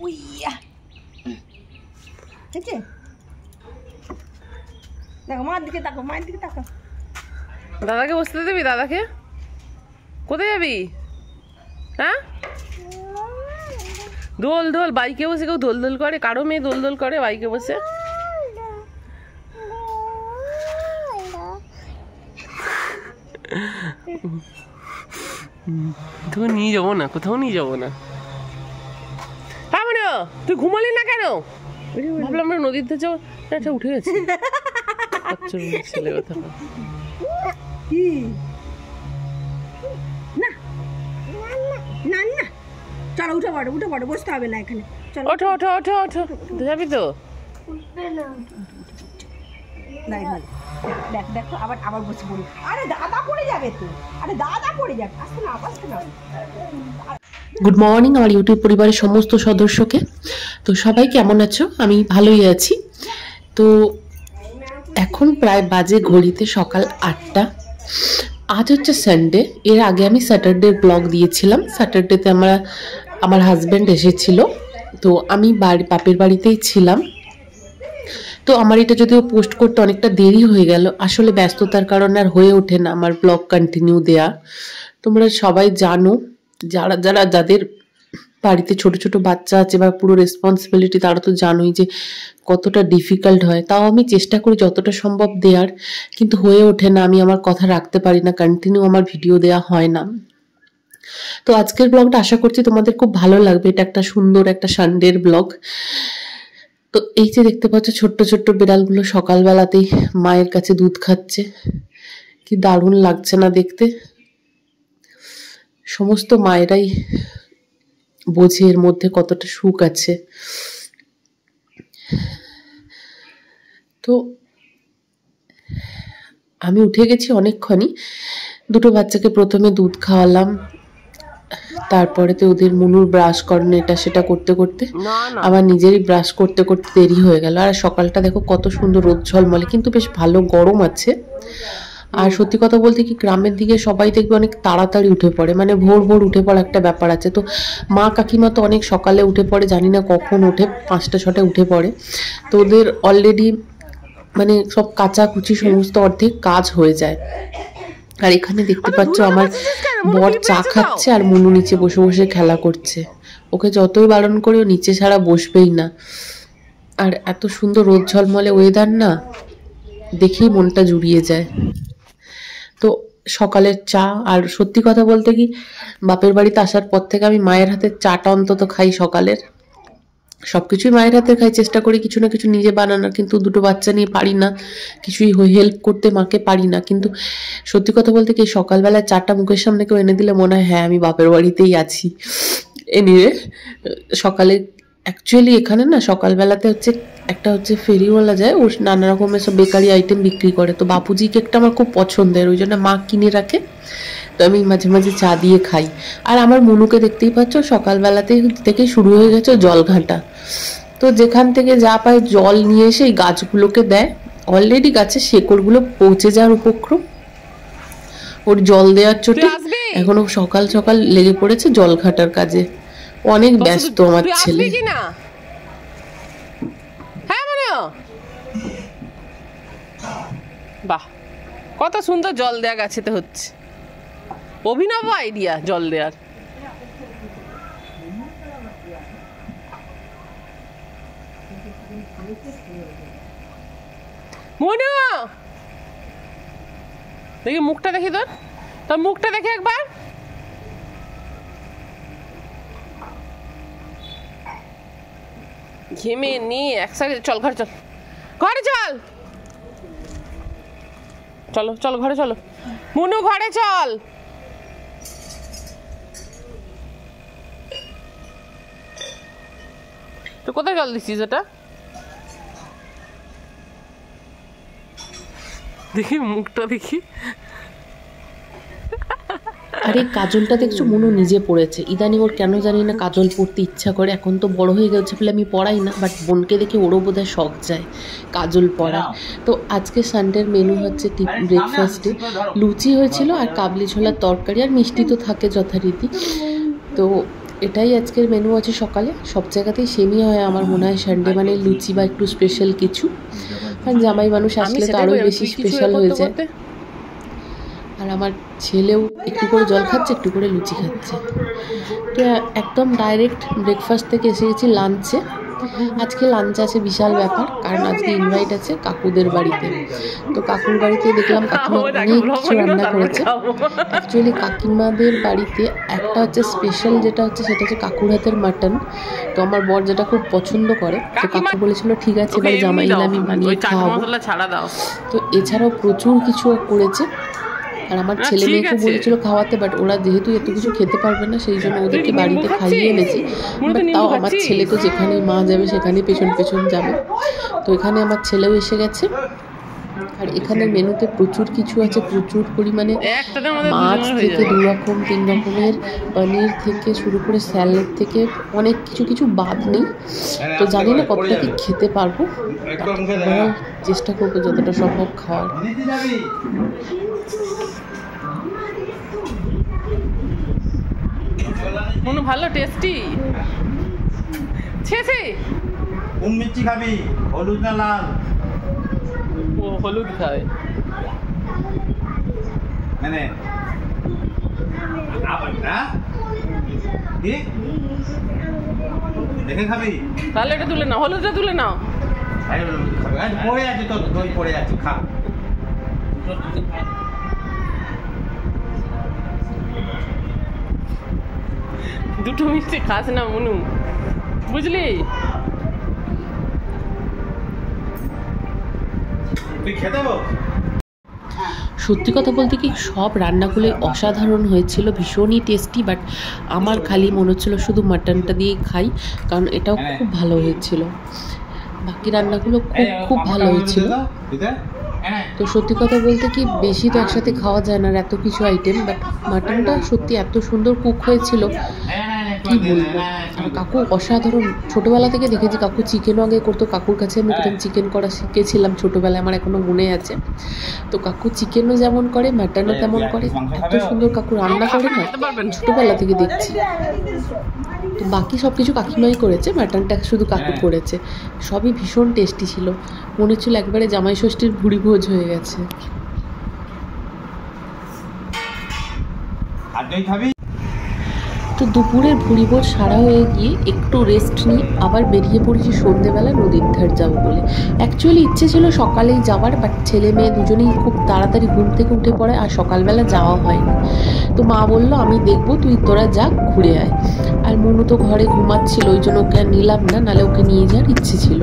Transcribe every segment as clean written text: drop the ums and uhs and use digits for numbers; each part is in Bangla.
উইয়া ঠিক আছে, দেখো মার দিকে তাকো, মায়ের দিকে তাকো। দাদাকে বসতে দিবি? দাদাকে কোথায় যাবি? হ্যাঁ, দোল দোল বাইকে বসে কেউ দোল দোল করে? কারো মেয়ে দোল দোল করে বাইকে বসে? তোকে নিয়ে যাবো না, কোথাও নিয়ে যাবো না। তুই ঘুমালি না কেন? ভাবলাম আমরা নদীতে যাবো, এটা উঠে গেছে ছেলে কথা। না না চলো উঠে পড়ো, উঠে পড়ো, বসতে হবে না এখানে। চলো ওঠো ওঠো ওঠো ওঠো, যাবি তো? দেখ দেখো আবার আবার বসে পড়ি। আরে দাদা পড়ে যাবে তো, আরে দাদা পড়ে যাবে, আসতে না আসতে না। গুড মর্নিং আমার ইউটিউব পরিবারের সমস্ত সদস্যকে। তো সবাই কেমন আছো? আমি ভালোই আছি। তো এখন প্রায় বাজে ঘড়িতে সকাল 8টা। আজ হচ্ছে সানডে। এর আগে আমি স্যাটারডে ব্লগ দিয়েছিলাম। স্যাটারডেতে আমার হাজব্যান্ড এসেছিল, তো আমি বাপের বাড়িতেই ছিলাম। তো আমার এটা যদিও পোস্ট করতে অনেকটা দেরি হয়ে গেল, আসলে ব্যস্ততার কারণে আর হয়ে ওঠে না আমার ব্লগ কন্টিনিউ দেয়া। তোমরা সবাই জানো, যাদের বাড়িতে ছোট ছোট বাচ্চা আছে বা পুরো রেসপন্সিবিলিটি, তারা তো জানোই যে কতটা ডিফিকাল্ট হয়। তাও আমি চেষ্টা করি যতটা সম্ভব দেওয়ার, কিন্তু হয়ে ওঠে না, আমি আমার কথা রাখতে পারি না, কন্টিনিউ আমার ভিডিও দেওয়া হয় না। তো আজকের ব্লগটা আশা করছি তোমাদের খুব ভালো লাগবে। এটা একটা সুন্দর একটা সানডের ব্লগ। তো এই যে দেখতে পাচ্ছ ছোট্ট ছোট্ট বিড়ালগুলো সকালবেলাতেই মায়ের কাছে দুধ খাচ্ছে, কি দারুণ লাগছে না দেখতে। সমস্ত মায়েরাই বোঝে এর মধ্যে কতটা সুখ আছে। তো আমি উঠে গেছি অনেকক্ষণই। দুটো বাচ্চাকে প্রথমে দুধ খাওয়ালাম, তারপরে তো ওদের মুনুর ব্রাশ করানো, এটা সেটা করতে করতে আবার নিজেরই ব্রাশ করতে করতে দেরি হয়ে গেল। আর সকালটা দেখো কত সুন্দর রোদ ঝলমলে, কিন্তু বেশ ভালো গরম আছে। আর সত্যি কথা বলতে কি, গ্রামের দিকে সবাই দেখবে অনেক তাড়াতাড়ি উঠে পড়ে, মানে ভোর ভোর উঠে পড়া একটা ব্যাপার আছে। তো মা কাকিমা তো অনেক সকালে উঠে পড়ে, জানি না কখন ওঠে, 5টা 6টায় উঠে পড়ে। তো ওদের অলরেডি মানে সব কাচাকুচি সমস্ত অর্ধেক কাজ হয়ে যায়। আর এখানে দেখতে পাচ্ছ আমার বর চা খাচ্ছে আর মুনু নিচে বসে বসে খেলা করছে। ওকে যতই বারণ করে ও নিচে ছাড়া বসবেই না। আর এত সুন্দর রোদ ঝলমলে ওয়েদার না, দেখেই মনটা জুড়িয়ে যায়। তো সকালের চা, আর সত্যি কথা বলতে কি, বাপের বাড়িতে আসার পর থেকে আমি মায়ের হাতের চাটা অন্তত খাই সকালের। সবকিছুই মায়ের হাতে খাই, চেষ্টা করি কিছু না কিছু নিজে বানানোর, কিন্তু দুটো বাচ্চা নিয়ে পারি না, কিছুই হেল্প করতে মাকে পারি না। কিন্তু সত্যি কথা বলতে কি, সকালবেলায় চাটা মুখের সামনে কেউ এনে দিলে মনে হয় হ্যাঁ আমি বাপের বাড়িতেই আছি। এনিওয়ে, সকালে অ্যাকচুয়ালি এখানে না সকালবেলাতে একটা ফেরিওয়ালা যায়, ও নানা রকমের সব বেকারি আইটেম বিক্রি করে। তো বাপুজি কেকটা আমার খুব পছন্দের, ওই জন্য মা কিনে রাখে, তো আমি মাঝে মাঝে চা দিয়ে খাই। আর আমার মনুকে দেখতেই পাচ্ছ সকালবেলাতে থেকে শুরু হয়ে গেছে জল ঘাঁটা। তো যেখান থেকে যা পায় জল নিয়ে এসে এই গাছগুলোকে দেয়। অলরেডি গাছের শেকড়গুলো পৌঁছে যাওয়ার উপক্রম, ওর জল দেওয়ার চোটে এখনো সকাল সকাল লেগে পড়েছে জল ঘাটার কাজে। অনেক ব্যস্ত আমার ছেলে। বাহ, কত সুন্দর জল দেয়া গাছেতে হচ্ছে। অভিনব আইডিয়া জল দেওয়ার। মনু, দেখি মুখটা দেখি, তোর মুখটা দেখি একবার। ঘেমে নিয়ে একসাথে চল ঘরে, চল ঘরে, চল চলো চলো ঘরে চলো মনু, ঘরে চল। তো কোথায় জল দিচ্ছিস এটা? দেখি মুখটা দেখি। আর এই কাজলটা দেখছো মনু নিজে পড়েছে। ইদানিং ওর কেন জানি না কাজল পরতে ইচ্ছা করে। এখন তো বড় হয়ে গেছে বলে আমি পরাই না, বাট বোনকে দেখে ওরও বোধহয় শখ যায় কাজল পরা। তো আজকে সানডের মেনু হচ্ছে ব্রেকফাস্টে লুচি হয়েছিল আর কাবলি ছোলার তরকারি, আর মিষ্টি তো থাকে যথারীতি। তো এটাই আজকের মেনু আছে সকালে। সব জায়গাতেই সেমই হয় আমার মনে হয়, সানডে মানে লুচি বা একটু স্পেশাল কিছু, কারণ জামাই মানুষ আসলে তো আরও বেশি স্পেশাল হয়ে যায়। আর আমার ছেলেও একটু করে জল খাচ্ছে, একটু করে লুচি খাচ্ছে। তো একদম ডাইরেক্ট ব্রেকফাস্ট থেকে এসে গেছি লাঞ্চে। আজকে লাঞ্চ আছে বিশাল ব্যাপার, কারণ আজকে ইনভাইট আছে কাকুদের বাড়িতে। তো কাকুর বাড়িতে দেখলাম কাকিমা অনেক কিছু রান্না করেছে। অ্যাকচুয়ালি কাকিমাদের বাড়িতে একটা হচ্ছে স্পেশাল, যেটা হচ্ছে সেটা হচ্ছে কাকুর হাতের মাটন। তো আমার বর যেটা খুব পছন্দ করে, তো কাকু বলেছিল ঠিক আছে এবার জামাই এলে আমি বানিয়ে খাওয়াবো। তো এছাড়াও প্রচুর কিছু করেছে। আর আমার ছেলে মেয়েকে বলেছিল খাওয়াতে, বাট ওরা যেহেতু এত কিছু খেতে পারবে না সেই জন্য ওদেরকে বাড়িতে খাইয়ে এনেছি। বাট তাও আমার ছেলে তো যেখানেই মা যাবে সেখানেই পেছন পেছন যাবে। তো এখানে আমার ছেলেও এসে গেছে। আর এখানে মেনুতে প্রচুর কিছু আছে, প্রচুর পরিমাণে মাছ থেকে 2 রকম 3 রকমের, পনির থেকে শুরু করে স্যালাড থেকে অনেক কিছু বাদ নেই। তো জানি না কতটা কি খেতে পারবো, চেষ্টা করবো যতটা সম্ভব খাওয়ার। মনু ভালো টেস্টি। ছেছে কোন মিষ্টি খাবি, হলুদ না লাল? ও হলুদ খায় মানে আবার না কি দেখে খাবি? তাহলে এটা তুলে নাও, হলুদটা তুলে নাও। পড়ে আছে তো, দই পড়ে আছে, খা। দুটো মিষ্টি খাস না মনু, বুঝলি? তুই খেতে বল। সত্যি কথা বলতে কি সব রান্নাগুলোই অসাধারণ হয়েছিল, ভীষণই টেস্টি। বাট আমার খালি মনে হচ্ছিলো শুধু মাটনটা দিয়েই খাই, কারণ এটাও খুব ভালো হয়েছিল। বাকি রান্নাগুলো খুব ভালো হয়েছিল। তো সত্যি কথা বলতে কি বেশি তো একসাথে খাওয়া যায় না এত কিছু আইটেম, বাট মাটনটা সত্যি এত সুন্দর কুক হয়েছিল কি বলবো। আর কাকু অসাধারণ, ছোটোবেলা থেকে দেখেছি কাকু চিকেনও আগে করতো। কাকুর কাছে আমি প্রথম চিকেন করা শিখেছিলাম ছোটোবেলায়, আমার এখনও মনে আছে। তো কাকু চিকেনও যেমন করে মাটনও তেমন করে, এত সুন্দর কাকু রান্না করে না, ছোটোবেলা থেকে দেখছি। তো বাকি সব কিছু কাকিমাই করেছে, মাটনটা শুধু কাকু করেছে। সবই ভীষণ টেস্টি ছিল, মনে হচ্ছিল একবারে জামাই ষষ্ঠীর ভুড়ি ভোজ হয়ে গেছে। আর দই খাবি? তো দুপুরের ভুড়িভোজ সারা হয়ে গিয়ে একটু রেস্ট নিয়ে আবার বেরিয়ে পড়েছি সন্ধ্যেবেলা নদীর ধার যাবো বলে। অ্যাকচুয়ালি ইচ্ছে ছিল সকালেই যাওয়ার, বাট ছেলে মেয়ে দুজনেই খুব তাড়াতাড়ি ঘুম থেকে উঠে পড়ে, আর সকালবেলা যাওয়া হয়নি। তো মা বললো আমি দেখবো, তোরা যা ঘুরে আয়। আর মনু তো ঘরে ঘুমাচ্ছিল, ওই জন্য ওকে আর নিলাম না, নাহলে ওকে নিয়ে যাওয়ার ইচ্ছে ছিল।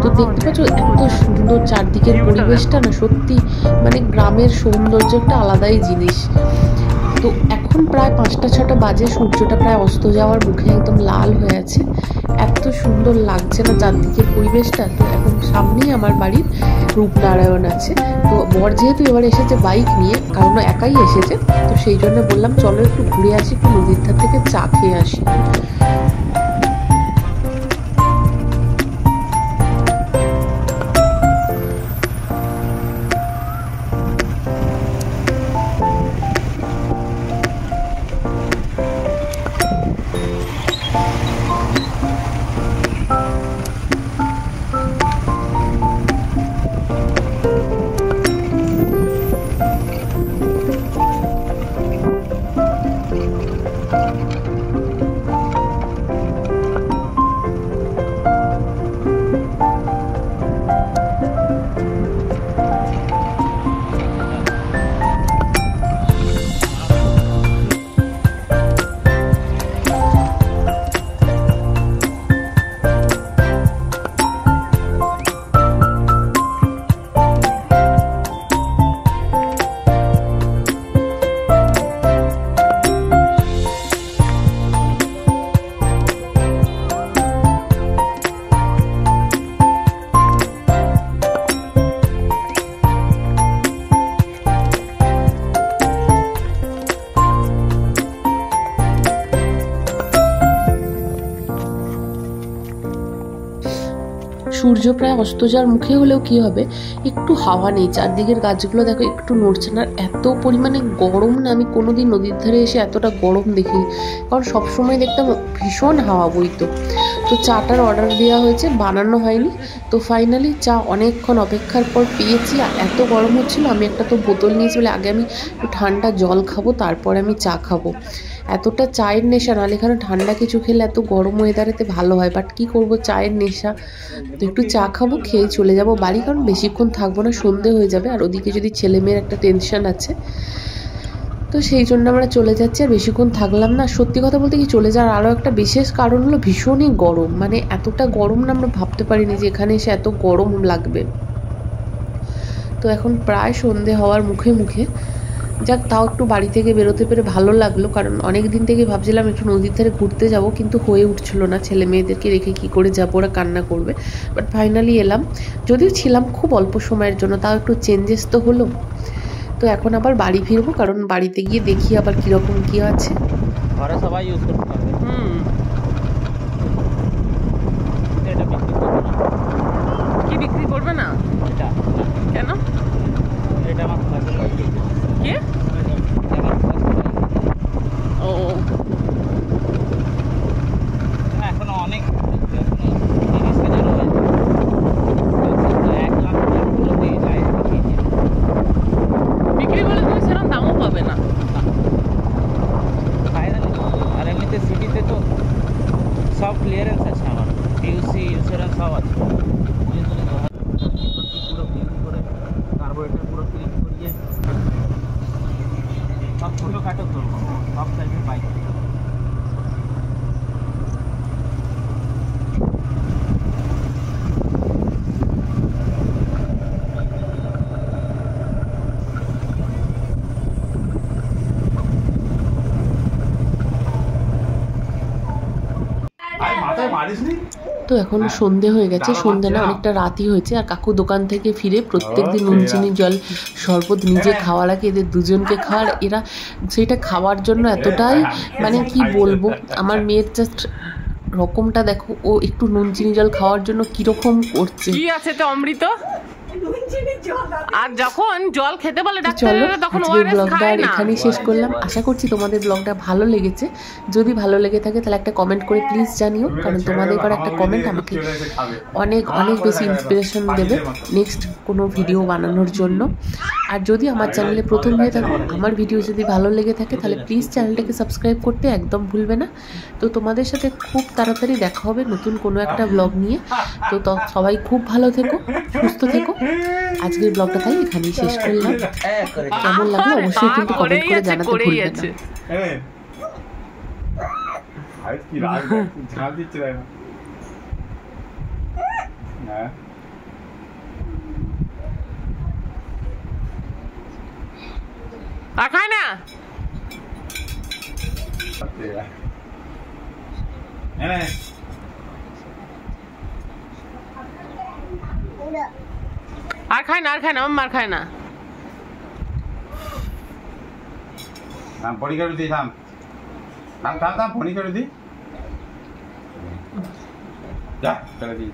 তো দেখতে পাচ্ছ এত সুন্দর চারদিকের পরিবেশটা না, সত্যি মানে গ্রামের সৌন্দর্য একটা আলাদাই জিনিস। তো এখন প্রায় 5টা-6টা বাজে, সূর্যটা প্রায় অস্ত যাওয়ার মুখে, একদম লাল হয়ে আছে। এত সুন্দর লাগছে না চারদিকের পরিবেশটা। তো এখন সামনেই আমার বাড়ির রূপনারায়ণ আছে। তো বর যেহেতু এবার এসেছে বাইক নিয়ে, কারণ একাই এসেছে, তো সেই জন্য বললাম চলো একটু ঘুরে আসি, একটু নদীর ধার থেকে চা খেয়ে আসি। সূর্য প্রায় অস্ত যাওয়ার মুখে হলেও কি হবে, একটু হাওয়া নেই, চারদিকের গাছগুলো দেখো একটু নড়ছে না। এত পরিমাণে গরম না, আমি কোনোদিন নদীর ধারে এসে এতটা গরম দেখি, কারণ সবসময় দেখতাম ভীষণ হাওয়া বইতো। তো চাটার অর্ডার দেওয়া হয়েছে, বানানো হয়নি। তো ফাইনালি চা অনেকক্ষণ অপেক্ষার পর পেয়েছি। এত গরম হচ্ছিল, আমি একটা তো বোতল নিয়েছি বলে আগে আমি একটু ঠান্ডা জল খাবো, তারপরে আমি চা খাবো। এতটা চায়ের নেশা, নাহলে এখানে ঠান্ডা কিছু খেলে এত গরম ওয়েদারেতে ভালো হয়, বাট কী করবো, চায়ের নেশা। তো একটু চা খাবো, খেয়ে চলে যাব বাড়ি, কারণ বেশিক্ষণ থাকবো না, সন্ধে হয়ে যাবে। আর ওদিকে যদি ছেলে মেয়ের একটা টেনশন আছে, তো সেই জন্য আমরা চলে যাচ্ছি। আর বেশিক্ষণ থাকলাম না। সত্যি কথা বলতে কি, চলে যাওয়ার আরও একটা বিশেষ কারণ হলো ভীষণই গরম, মানে এতটা গরম না আমরা ভাবতে পারিনি যে এখানে এসে এত গরম লাগবে। তো এখন প্রায় সন্ধে হওয়ার মুখে মুখে, যাক তাও একটু বাড়ি থেকে বেরোতে পেরে ভালো লাগলো, কারণ অনেক দিন থেকে ভাবছিলাম একটু নদীর ধারে ঘুরতে যাব, কিন্তু হয়ে উঠছিল না, ছেলে মেয়েদেরকে রেখে কি করে যাবো, ওরা কান্না করবে। বাট ফাইনালি এলাম, যদিও ছিলাম খুব অল্প সময়ের জন্য, তাও একটু চেঞ্জেস তো হলো। তো এখন আবার বাড়ি ফিরবো, কারণ বাড়িতে গিয়ে দেখি আবার কীরকম কী আছে। ঘরে সবাই ইউজ করতে পারবে। এটা বিক্রি করবে না। কি বিক্রি করবে না? এটা কেন? এটা আমার কাছে কে? ও এখনো অনেক 30,000 হয়েছে। 1 লাখ টাকা দিয়ে যায় বিক্রি করলে তুমি সেরকম দামও পাবে না। ফাইনালি। আর এমনিতে সিটিতে তো সব ক্লিয়ারেন্স আছে, আমার টিউসি ইন্স্যুরেন্স সব আছে। পুরো ক্লিন করে কার্বোরেটর পুরো ক্লিন করিয়ে সব ছোটোখাটো করবো, সব টাইপের বাইক। তো এখন সন্ধে হয়ে গেছে, সন্ধে না অনেকটা রাতই হয়েছে। আর কাকু দোকান থেকে ফিরে প্রত্যেকদিন নুন চিনি জল শরবত নিজে খাওয়ার আগে এদের দুজনকে খাওয়ার, এরা সেটা খাওয়ার জন্য এতটাই মানে কি বলবো, আমার মেয়ের জাস্ট রকমটা দেখো, ও একটু নুন চিনি জল খাওয়ার জন্য কিরকম করছে। কি আছে তো অমৃত, নুন চিনি জল আর যখন জল খেতে বলে চলো ডাক্তাররা তখন আজকের ওআরএস ব্লগটা খায় না। এখানেই শেষ করলাম। আশা করছি তোমাদের ব্লগটা ভালো লেগেছে। যদি ভালো লেগে থাকে তাহলে একটা কমেন্ট করে প্লিজ জানিও, কারণ তোমাদের করা একটা কমেন্ট আমাকে অনেক অনেক বেশি ইন্সপিরেশন দেবে নেক্সট কোনো ভিডিও বানানোর জন্য। আর যদি আমার চ্যানেলে প্রথম হয়ে থাকো, আমার ভিডিও যদি ভালো লেগে থাকে, তাহলে প্লিজ চ্যানেলটাকে সাবস্ক্রাইব করতে একদম ভুলবে না। তো তোমাদের সাথে খুব তাড়াতাড়ি দেখা হবে নতুন কোনো একটা ব্লগ নিয়ে। তো সবাই খুব ভালো থেকো, সুস্থ থেকো। আজকের ব্লগটা তাই এখানেই শেষ করলাম। কেমন লাগলো অবশ্যই কিন্তু কমেন্ট করে জানাতে ভুলবে না। আর খায় না। আর খায় না, আর খায় না, মার খায় না। ফোনি করে দিই, থাম থাম থাম থাম, ফোনি করে দিই, যা করে দিই।